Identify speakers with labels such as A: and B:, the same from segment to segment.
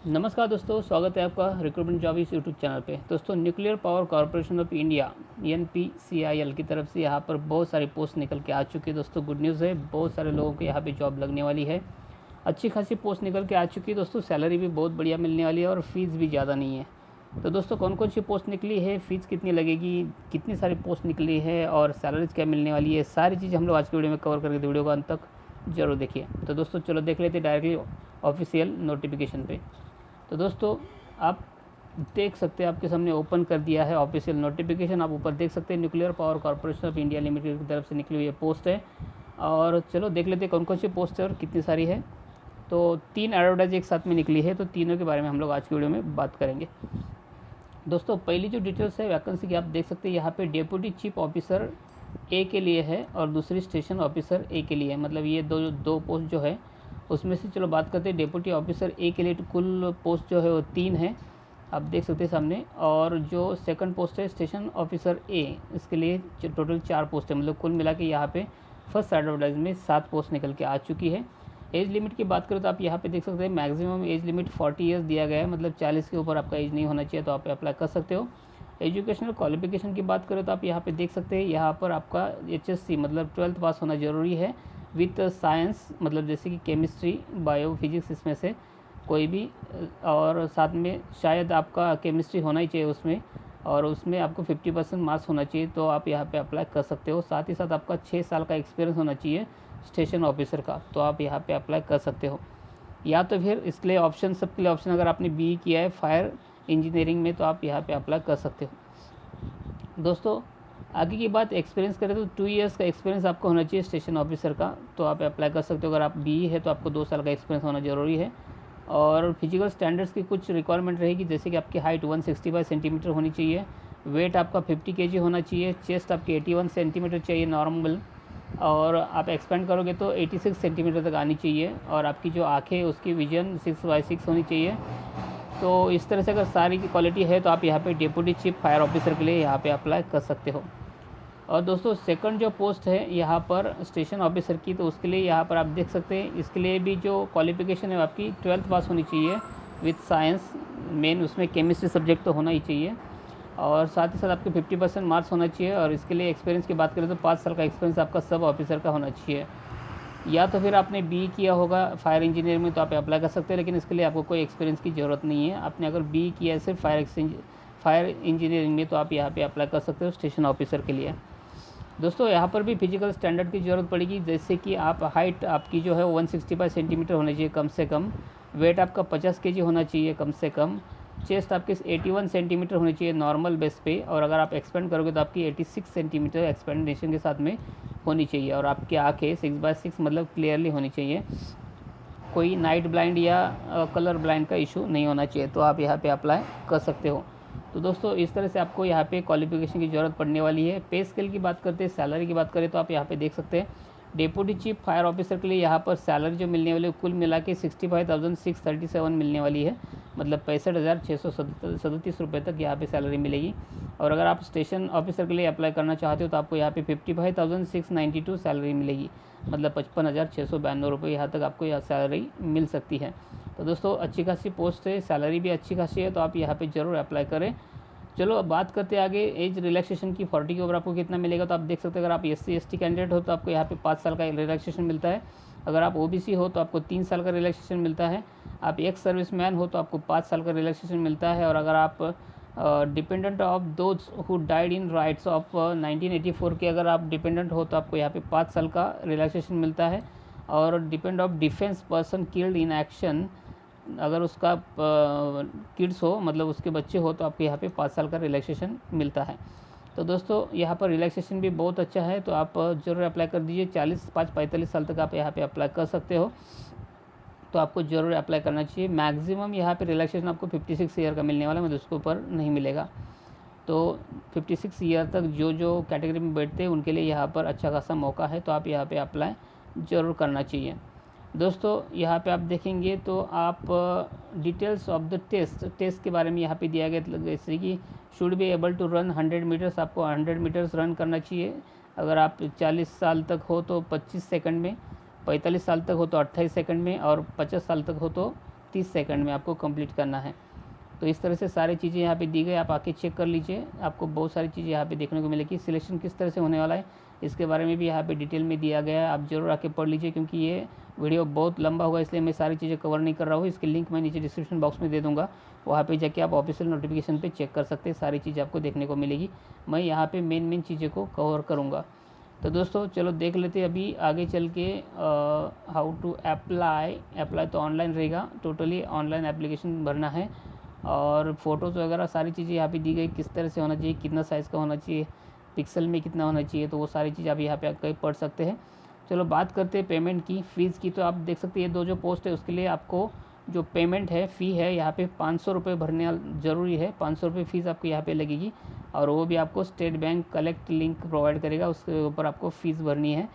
A: नमस्कार दोस्तों, स्वागत है आपका रिक्रूटमेंट जॉब इस यूट्यूब चैनल पे। दोस्तों, nuclear power corporation of India NPCIL की तरफ से यहाँ पर बहुत सारी पोस्ट निकल के आ चुकी है। दोस्तों, गुड न्यूज़ है, बहुत सारे लोगों को यहाँ पे जॉब लगने वाली है। अच्छी खासी पोस्ट निकल के आ चुकी है दोस्तों। सैलरी भी बहुत बढ़िया मिलने वाली है और फीस भी ज़्यादा नहीं है। तो दोस्तों, कौन कौन सी पोस्ट निकली है, फ़ीस कितनी लगेगी, कितनी सारी पोस्ट निकली है और सैलरीज क्या मिलने वाली है, सारी चीज़ हम लोग आज की वीडियो में कवर करके वीडियो को अंत तक जरूर देखिए। तो दोस्तों, चलो देख लेते डायरेक्टली ऑफिशियल नोटिफिकेशन पे। तो दोस्तों, आप देख सकते हैं, आपके सामने ओपन कर दिया है ऑफिशियल नोटिफिकेशन। आप ऊपर देख सकते हैं nuclear power corporation of India limited की तरफ से निकली हुई पोस्ट है। और चलो देख लेते हैं कौन कौन सी पोस्ट है और कितनी सारी है। तो 3 एडवर्टाइज एक साथ में निकली है, तो तीनों के बारे में हम लोग आज की वीडियो में बात करेंगे। दोस्तों, पहली जो डिटेल्स है वैकेंसी की आप देख सकते हैं, यहाँ पे डेप्यूटी चीफ ऑफिसर ए के लिए है और दूसरी स्टेशन ऑफिसर ए के लिए है। मतलब ये दो पोस्ट जो है उसमें से चलो बात करते हैं। डेप्यूटी ऑफिसर ए के लिए तो कुल पोस्ट जो है वो 3 है, आप देख सकते हैं सामने। और जो सेकंड पोस्ट है स्टेशन ऑफिसर ए, इसके लिए टोटल 4 पोस्ट है। मतलब कुल मिला के यहाँ पे फर्स्ट एडवर्टाइज में 7 पोस्ट निकल के आ चुकी है। एज लिमिट की बात करें तो आप यहाँ पे देख सकते हैं मैक्सिमम एज लिमिट 40 ईयर्स दिया गया है। मतलब 40 के ऊपर आपका एज नहीं होना चाहिए, तो आप अप्लाई कर सकते हो। एजुकेशनल क्वालिफिकेशन की बात करें तो आप यहाँ पे देख सकते हैं, यहाँ पर आपका HSC मतलब 12th पास होना ज़रूरी है विथ साइंस, मतलब जैसे कि केमिस्ट्री, बायो, फिजिक्स, इसमें से कोई भी। और साथ में शायद आपका केमिस्ट्री होना ही चाहिए उसमें, और उसमें आपको 50% मार्क्स होना चाहिए, तो आप यहाँ पे अप्लाई कर सकते हो। साथ ही साथ आपका 6 साल का एक्सपीरियंस होना चाहिए स्टेशन ऑफिसर का, तो आप यहाँ पे अप्लाई कर सकते हो। या तो फिर इसके लिए ऑप्शन, सबके लिए ऑप्शन, अगर आपने BE किया है फायर इंजीनियरिंग में, तो आप यहाँ पे अप्लाई कर सकते हो। दोस्तों, आगे की बात एक्सपीरियंस करें तो 2 इयर्स का एक्सपीरियंस आपको होना चाहिए स्टेशन ऑफिसर का, तो आप अप्लाई कर सकते हो। अगर आप BE है तो आपको 2 साल का एक्सपीरियंस होना ज़रूरी है। और फिजिकल स्टैंडर्ड्स की कुछ रिक्वायरमेंट रहेगी, जैसे कि आपकी हाइट 165 सेंटीमीटर होनी चाहिए, वेट आपका 50 kg होना चाहिए, चेस्ट आपकी 81 सेंटीमीटर चाहिए नॉर्मल, और आप एक्सपेंड करोगे तो 86 सेंटीमीटर तक आनी चाहिए। और आपकी जो आँखें उसकी विजन 6/6 होनी चाहिए। तो इस तरह से अगर सारी की क्वालिटी है तो आप यहाँ पे डिप्टी चीफ फायर ऑफिसर के लिए यहाँ पे अप्लाई कर सकते हो। और दोस्तों, सेकंड जो पोस्ट है यहाँ पर स्टेशन ऑफिसर की, तो उसके लिए यहाँ पर आप देख सकते हैं, इसके लिए भी जो क्वालिफिकेशन है आपकी 12th पास होनी चाहिए विथ साइंस, मेन उसमें केमिस्ट्री सब्जेक्ट तो होना ही चाहिए। और साथ ही साथ आपके 50% मार्क्स होना चाहिए। और इसके लिए एक्सपीरियंस की बात करें तो 5 साल का एक्सपीरियंस आपका सब ऑफिसर का होना चाहिए। या तो फिर आपने BE किया होगा फायर इंजीनियर में, तो आप अप्लाई कर सकते हैं, लेकिन इसके लिए आपको कोई एक्सपीरियंस की ज़रूरत नहीं है। आपने अगर BE किया है सिर्फ फायर इंजीनियरिंग में, तो आप यहाँ पे अप्लाई कर सकते हो स्टेशन ऑफिसर के लिए। दोस्तों, यहाँ पर भी फिजिकल स्टैंडर्ड की ज़रूरत पड़ेगी, जैसे कि आप हाइट आपकी जो है 165 सेंटीमीटर होना चाहिए कम से कम, वेट आपका 50 kg होना चाहिए कम से कम, चेस्ट आपकी 81 सेंटीमीटर होनी चाहिए नॉर्मल बेस पे, और अगर आप एक्सपेंड करोगे तो आपकी 86 सेंटीमीटर एक्सपेंडेशन के साथ में होनी चाहिए। और आपकी आँखें 6/6 मतलब क्लियरली होनी चाहिए, कोई नाइट ब्लाइंड या कलर ब्लाइंड का इशू नहीं होना चाहिए, तो आप यहाँ पे अप्लाई कर सकते हो। तो दोस्तों, इस तरह से आपको यहाँ पे क्वालिफिकेशन की ज़रूरत पड़ने वाली है। पे स्केल की बात करते हैं, सैलरी की बात करें तो आप यहाँ पे देख सकते हैं, डेप्यूटी चीफ फायर ऑफिसर के लिए यहाँ पर सैलरी जो मिलने वाली है कुल मिला के 65,637 मिलने वाली है। मतलब 65,637 रुपये तक यहाँ पे सैलरी मिलेगी। और अगर आप स्टेशन ऑफिसर के लिए अप्लाई करना चाहते हो तो आपको यहाँ पे 55,692 सैलरी मिलेगी। मतलब 55,692 रुपये यहाँ तक आपको यह सैलरी मिल सकती है। तो दोस्तों, अच्छी खासी पोस्ट है, सैलरी भी अच्छी खासी है, तो आप यहाँ पे ज़रूर अप्लाई करें। चलो अब बात करते हैं आगे एज रिलैक्सेशन की। 40 के ऊपर आपको कितना मिलेगा, तो आप देख सकते हैं, अगर आप SC/ST कैंडिडेट हो तो आपको यहाँ पे 5 साल का रिलैक्सेशन मिलता है। अगर आप OBC हो तो आपको 3 साल का रिलैक्सेशन मिलता है। आप एक्स सर्विसमैन हो तो आपको 5 साल का रिलैक्सेशन मिलता है। और अगर आप dependent of those who died in rights of 1984 के अगर आप डिपेंडेंट हो तो आपको यहाँ पे 5 साल का रिलैक्सेशन मिलता है। और depend of defence person killed in action, अगर उसका किड्स हो मतलब उसके बच्चे हो, तो आपको यहाँ पे 5 साल का रिलैक्सेशन मिलता है। तो दोस्तों, यहाँ पर रिलैक्सेशन भी बहुत अच्छा है, तो आप ज़रूर अप्लाई कर दीजिए। 45 साल तक आप यहाँ पे अप्लाई कर सकते हो, तो आपको ज़रूर अप्लाई करना चाहिए। मैक्सिमम यहाँ पे रिलैक्सेशन आपको 56 ईयर का मिलने वाला है, मतलब उसके ऊपर नहीं मिलेगा। तो 56 ईयर तक जो कैटेगरी में बैठते हैं उनके लिए यहाँ पर अच्छा खासा मौका है, तो आप यहाँ पे अप्लाई ज़रूर करना चाहिए। दोस्तों, यहाँ पे आप देखेंगे तो आप डिटेल्स ऑफ द टेस्ट के बारे में यहाँ पे दिया गया, जैसे कि should be able to run 100 metres, आपको 100 मीटर्स रन करना चाहिए। अगर आप 40 साल तक हो तो 25 सेकंड में, 45 साल तक हो तो 28 सेकंड में, और 50 साल तक हो तो 30 सेकंड में आपको कंप्लीट करना है। तो इस तरह से सारी चीज़ें यहाँ पे दी गई, आप आके चेक कर लीजिए, आपको बहुत सारी चीज़ें यहाँ पे देखने को मिलेगी। सिलेक्शन किस तरह से होने वाला है इसके बारे में भी यहाँ पे डिटेल में दिया गया है, आप ज़रूर आके पढ़ लीजिए, क्योंकि ये वीडियो बहुत लंबा होगा इसलिए मैं सारी चीज़ें कवर नहीं कर रहा हूँ। इसकी लिंक मैं नीचे डिस्क्रिप्शन बॉक्स में दे दूँगा, वहाँ पे जाके आप ऑफिशियल नोटिफिकेशन पे चेक कर सकते हैं, सारी चीज़ आपको देखने को मिलेगी। मैं यहाँ पे मेन चीज़ों को कवर करूँगा। तो दोस्तों चलो देख लेते हैं अभी आगे चल के हाउ टू अप्लाई तो ऑनलाइन रहेगा, टोटली ऑनलाइन एप्लीकेशन भरना है। और फ़ोटोज़ वगैरह सारी चीज़ें यहाँ पे दी गई, किस तरह से होना चाहिए, कितना साइज़ का होना चाहिए, पिक्सल में कितना होना चाहिए, तो वो सारी चीज़ आप यहाँ पे आकर पढ़ सकते हैं। चलो बात करते हैं पेमेंट की, फ़ीस की। तो आप देख सकते हैं ये 2 जो पोस्ट है उसके लिए आपको जो पेमेंट है, फ़ी है यहाँ पे 500 रुपये भरने ज़रूरी है। 500 रुपये फ़ीस आपको यहाँ पे लगेगी, और वो भी आपको state bank collect link provide करेगा, उसके ऊपर आपको फ़ीस भरनी है।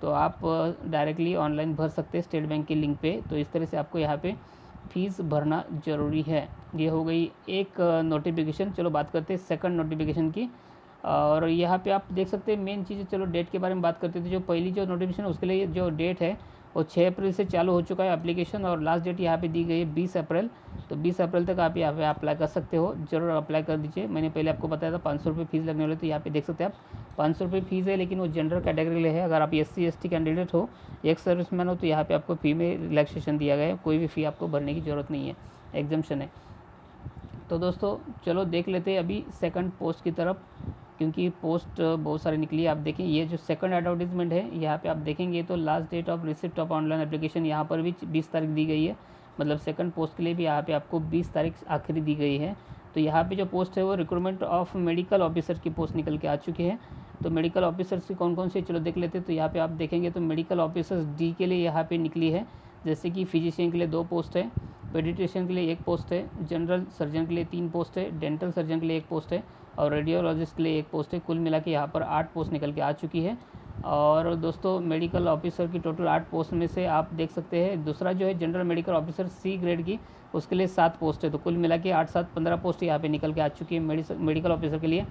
A: तो आप डायरेक्टली ऑनलाइन भर सकते हैं स्टेट बैंक के लिंक पे। तो इस तरह से आपको यहाँ पे फ़ीस भरना ज़रूरी है। ये हो गई एक नोटिफिकेशन। चलो बात करते हैं सेकंड नोटिफिकेशन की। और यहाँ पे आप देख सकते हैं मेन चीज़, चलो डेट के बारे में बात करते थे। जो पहली जो नोटिफिकेशन उसके लिए जो डेट है वो 6 अप्रैल से चालू हो चुका है एप्लीकेशन, और लास्ट डेट यहाँ पे दी गई है 20 अप्रैल। तो 20 अप्रैल तक आप यहाँ पे अप्लाई कर सकते हो, ज़रूर अप्लाई कर दीजिए। मैंने पहले आपको बताया था 500 रुपये फ़ीस लगने वाले, तो यहाँ पे देख सकते हैं आप 500 रुपये फ़ीस है, लेकिन वो जनरल कैटेगरी के लिए है। अगर आप SC ST कैंडिडेट हो, एक्स सर्विसमैन हो, तो यहाँ पे आपको फ़ी में रिलैक्सेशन दिया गया है, कोई भी फ़ी आपको भरने की ज़रूरत नहीं है, एग्जम्पशन है। तो दोस्तों चलो देख लेते हैं अभी सेकंड पोस्ट की तरफ, क्योंकि पोस्ट बहुत सारी निकली है। आप देखें ये जो सेकंड एडवर्टीजमेंट है यहाँ पे आप देखेंगे तो last date of receipt of online application यहाँ पर भी 20 तारीख दी गई है, मतलब सेकंड पोस्ट के लिए भी यहाँ पे आपको 20 तारीख आखिरी दी गई है। तो यहाँ पे जो पोस्ट है वो रिक्रूटमेंट ऑफ मेडिकल ऑफिसर की पोस्ट निकल के आ चुकी है। तो मेडिकल ऑफिसर्स की कौन कौन सी, चलो देख लेते हैं। तो यहाँ पे आप देखेंगे तो मेडिकल ऑफिसर्स D के लिए यहाँ पे निकली है, जैसे कि फिजिशियन के लिए 2 पोस्ट है, पेडिट्रिशियन के लिए 1 पोस्ट है, जनरल सर्जन के लिए 3 पोस्ट है, डेंटल सर्जन के लिए 1 पोस्ट है, और रेडियोलॉजिस्ट के लिए 1 पोस्ट है। कुल मिला के यहाँ पर 8 पोस्ट निकल के आ चुकी है। और दोस्तों मेडिकल ऑफिसर की टोटल 8 पोस्ट में से आप देख सकते हैं दूसरा जो है general medical officer C grade की, उसके लिए 7 पोस्ट है। तो कुल मिला के 8 7 15 पोस्ट यहाँ पे निकल के आ चुकी है मेडिकल ऑफिसर के लिए।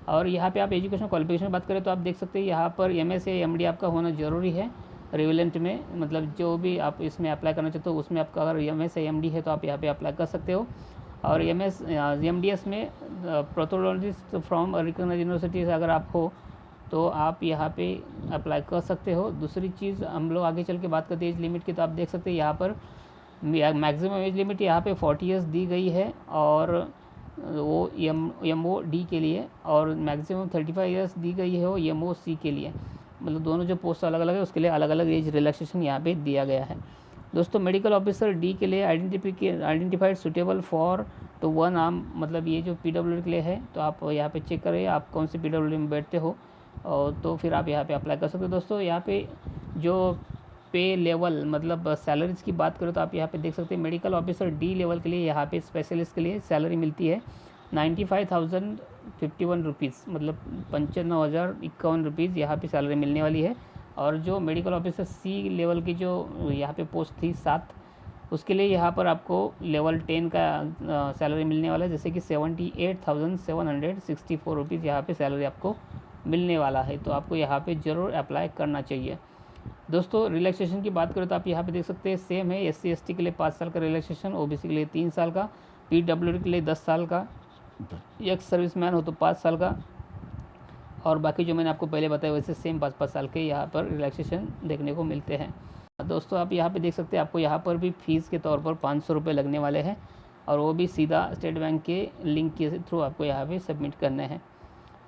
A: और यहाँ पे आप एजुकेशन क्वालिफिकेशन बात करें तो आप देख सकते हैं यहाँ पर MS या MD आपका होना ज़रूरी है रिवेलेंट में, मतलब जो भी आप इसमें अप्लाई करना चाहते हो उसमें आपका अगर MS या MD है तो आप यहाँ पे अप्लाई कर सकते हो। और MDS में पैथोलॉजिस्ट फ्रॉम रिकॉग्नाइज्ड यूनिवर्सिटीज़ अगर आप हो तो आप यहाँ पे अप्लाई कर सकते हो। दूसरी चीज़ हम लोग आगे चल के बात करते हैं एज लिमिट की, तो आप देख सकते हैं यहाँ पर मैक्सिमम एज लिमिट यहाँ पे 40 ईयर्स दी गई है, और वो MOD के लिए, और मैक्सिमम 35 ईयर्स दी गई है वो MOC के लिए। मतलब दोनों जो पोस्ट अलग अलग है उसके लिए अलग अलग एज रिलैक्सेशन यहाँ पे दिया गया है। दोस्तों मेडिकल ऑफिसर D के लिए आइडेंटिफाइड सुटेबल फॉर तो 1 आर्म, मतलब ये जो PWD के लिए है, तो आप यहाँ पे चेक करें आप कौन से PWD में बैठते हो, और तो फिर आप यहाँ पे अप्लाई कर सकते हो। दोस्तों यहाँ पे जो पे लेवल मतलब सैलरीज़ की बात करें तो आप यहाँ पे देख सकते हैं मेडिकल ऑफिसर D लेवल के लिए यहाँ पे स्पेशलिस्ट के लिए सैलरी मिलती है 95,051 रुपीज़, मतलब 95,051 रुपीज़ यहाँ पे सैलरी मिलने वाली है। और जो मेडिकल ऑफिसर C लेवल की जो यहाँ पे पोस्ट थी 7, उसके लिए यहाँ पर आपको लेवल 10 का सैलरी मिलने वाला है, जैसे कि 78,764 रुपीज़ यहाँ पे सैलरी आपको मिलने वाला है। तो आपको यहाँ पे ज़रूर अप्लाई करना चाहिए। दोस्तों रिलैक्सेशन की बात करें तो आप यहाँ पे देख सकते हैं सेम है, SC ST के लिए 5 साल का रिलैक्सेशन, OBC के लिए 3 साल का, PWD के लिए 10 साल का, एक्स सर्विसमैन हो तो 5 साल का, और बाकी जो मैंने आपको पहले बताया वैसे सेम 5-5 साल के यहाँ पर रिलैक्सेशन देखने को मिलते हैं। दोस्तों आप यहाँ पे देख सकते हैं आपको यहाँ पर भी फ़ीस के तौर पर 500 रुपये लगने वाले हैं, और वो भी सीधा स्टेट बैंक के लिंक के थ्रू आपको यहाँ पे सबमिट करने हैं।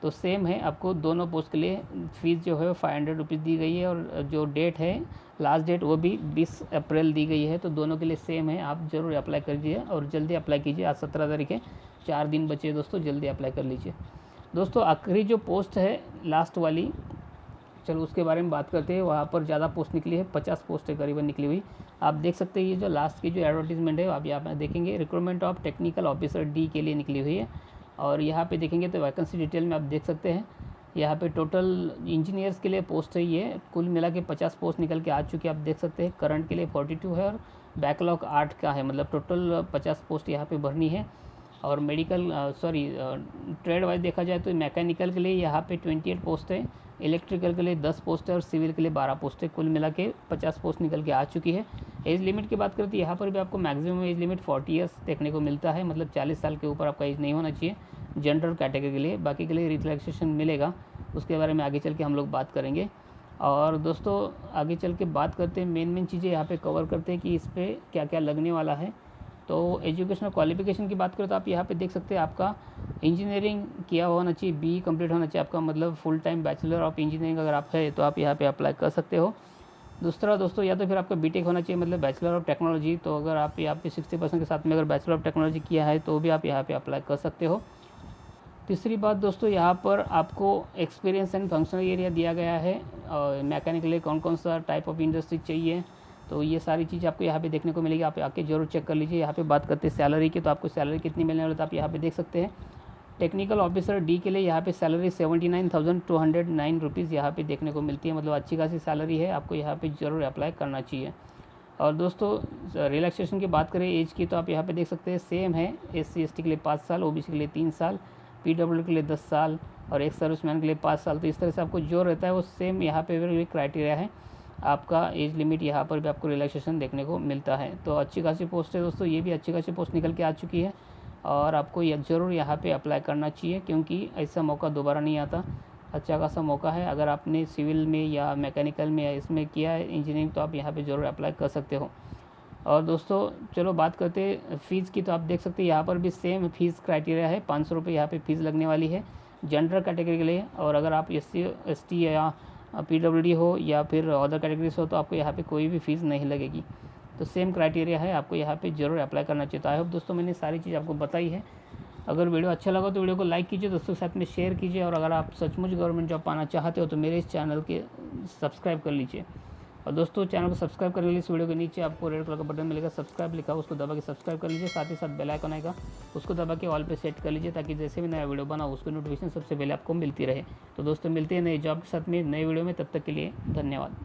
A: तो सेम है, आपको दोनों पोस्ट के लिए फ़ीस जो है 500 रुपीज़ दी गई है, और जो डेट है लास्ट डेट वो भी 20 अप्रैल दी गई है। तो दोनों के लिए सेम है, आप ज़रूर अप्लाई कीजिए और जल्दी अप्लाई कीजिए। आज 17 तारीख है, 4 दिन बचे दोस्तों, जल्दी अप्लाई कर लीजिए। दोस्तों आखिरी जो पोस्ट है लास्ट वाली, चलो उसके बारे में बात करते हैं। वहाँ पर ज़्यादा पोस्ट निकली है, 50 पोस्ट है करीबन निकली हुई। आप देख सकते हैं ये जो लास्ट की जो एडवर्टीजमेंट है आप यहाँ पर देखेंगे, recruitment of technical officer D के लिए निकली हुई है। और यहाँ पे देखेंगे तो वैकेंसी डिटेल में आप देख सकते हैं, यहाँ पे टोटल इंजीनियर्स के लिए पोस्ट है ये, कुल मिला के 50 पोस्ट निकल के आ चुकी है। आप देख सकते हैं करंट के लिए 42 है, और बैकलॉग 8 का है, मतलब टोटल 50 पोस्ट यहाँ पे भरनी है। और मेडिकल ट्रेड वाइज देखा जाए तो मैकेनिकल के लिए यहाँ पे 28 पोस्ट है, इलेक्ट्रिकल के लिए 10 पोस्ट है और सिविल के लिए 12 पोस्ट है। कुल मिला के 50 पोस्ट निकल के आ चुकी है। एज लिमिट की बात करें तो यहाँ पर भी आपको मैक्सिमम एज लिमिट 40 ईयर्स देखने को मिलता है, मतलब 40 साल के ऊपर आपका एज नहीं होना चाहिए जनरल कैटेगरी के लिए। बाकी के लिए रिलैक्सेशन मिलेगा, उसके बारे में आगे चल के हम लोग बात करेंगे। और दोस्तों आगे चल के बात करते हैं, मेन चीज़ें यहाँ पे कवर करते हैं कि इस पर क्या क्या लगने वाला है। तो एजुकेशनल क्वालिफिकेशन की बात करें तो आप यहाँ पे देख सकते हैं आपका इंजीनियरिंग किया होना चाहिए, BE कंप्लीट होना चाहिए आपका, मतलब full time bachelor of engineering अगर आप है तो आप यहाँ पे अप्लाई कर सकते हो। दूसरा दोस्तों या तो फिर आपका BTech होना चाहिए, मतलब बैचलर ऑफ टेक्नोलॉजी, तो अगर आप यहाँ पे 60% के साथ में अगर बैचलर ऑफ टेक्नोलॉजी किया है तो भी आप यहाँ पे अप्लाई कर सकते हो। तीसरी बात दोस्तों, यहाँ पर आपको एक्सपीरियंस एंड फंक्शनल एरिया दिया गया है और मैकेनिकल लिए कौन कौन सा टाइप ऑफ इंडस्ट्री चाहिए, तो ये सारी चीज़ आपको यहाँ पे देखने को मिलेगी। आप आके जरूर चेक कर लीजिए। यहाँ पे बात करते हैं सैलरी की, तो आपको सैलरी कितनी मिलने वाली है तो आप यहाँ पे देख सकते हैं। टेक्निकल ऑफिसर D के लिए यहाँ पे सैलरी 79,209 रुपीज़ यहाँ पे देखने को मिलती है, मतलब अच्छी खासी सैलरी है, आपको यहाँ पे ज़रूर अप्लाई करना चाहिए। और दोस्तों रिलैक्सेशन की बात करें एज की, तो आप यहाँ पे देख सकते हैं सेम है, SC/ST के लिए 5 साल, OBC के लिए 3 साल, PWD के लिए 10 साल और एक सर्विसमैन के लिए 5 साल। तो इस तरह से आपको जो रहता है वो सेम यहाँ पे भी क्राइटेरिया है आपका। एज लिमिट यहाँ पर भी आपको रिलैक्सेशन देखने को मिलता है। तो अच्छी खासी पोस्ट है दोस्तों, ये भी अच्छी खासी पोस्ट निकल के आ चुकी है और आपको ये ज़रूर यहाँ पे अप्लाई करना चाहिए, क्योंकि ऐसा मौका दोबारा नहीं आता। अच्छा खासा मौका है, अगर आपने सिविल में या मैकेनिकल में या इसमें किया है इंजीनियरिंग तो आप यहाँ पे ज़रूर अप्लाई कर सकते हो। और दोस्तों चलो बात करते हैं फ़ीस की, तो आप देख सकते हैं यहाँ पर भी सेम फीस क्राइटेरिया है, 500 रुपये यहाँ पे फीस लगने वाली है जनरल कैटेगरी के लिए। और अगर आप SC/ST या PWD हो या फिर अदर कैटेगरीज हो तो आपको यहाँ पे कोई भी फ़ीस नहीं लगेगी। तो सेम क्राइटेरिया है, आपको यहाँ पे ज़रूर अप्लाई करना चाहिए। तो आई होप दोस्तों मैंने सारी चीज़ आपको बताई है। अगर वीडियो अच्छा लगा तो वीडियो को लाइक कीजिए, दोस्तों के साथ में शेयर कीजिए। और अगर आप सचमुच गवर्नमेंट जॉब पाना चाहते हो तो मेरे इस चैनल के सब्सक्राइब कर लीजिए। और दोस्तों चैनल को सब्सक्राइब करने के लिए इस वीडियो के नीचे आपको रेड कलर का बटन मिलेगा, सब्सक्राइब लिखा, उसको दबा के सब्सक्राइब कर लीजिए। साथ ही साथ बेल आइकन आएगा, उसको दबा के ऑल पे सेट कर लीजिए, ताकि जैसे भी नया वीडियो बनाओ उसकी नोटिफिकेशन सबसे पहले आपको मिलती रहे। तो दोस्तों मिलते हैं नए जॉब के साथ में नए वीडियो में, तब तक के लिए धन्यवाद।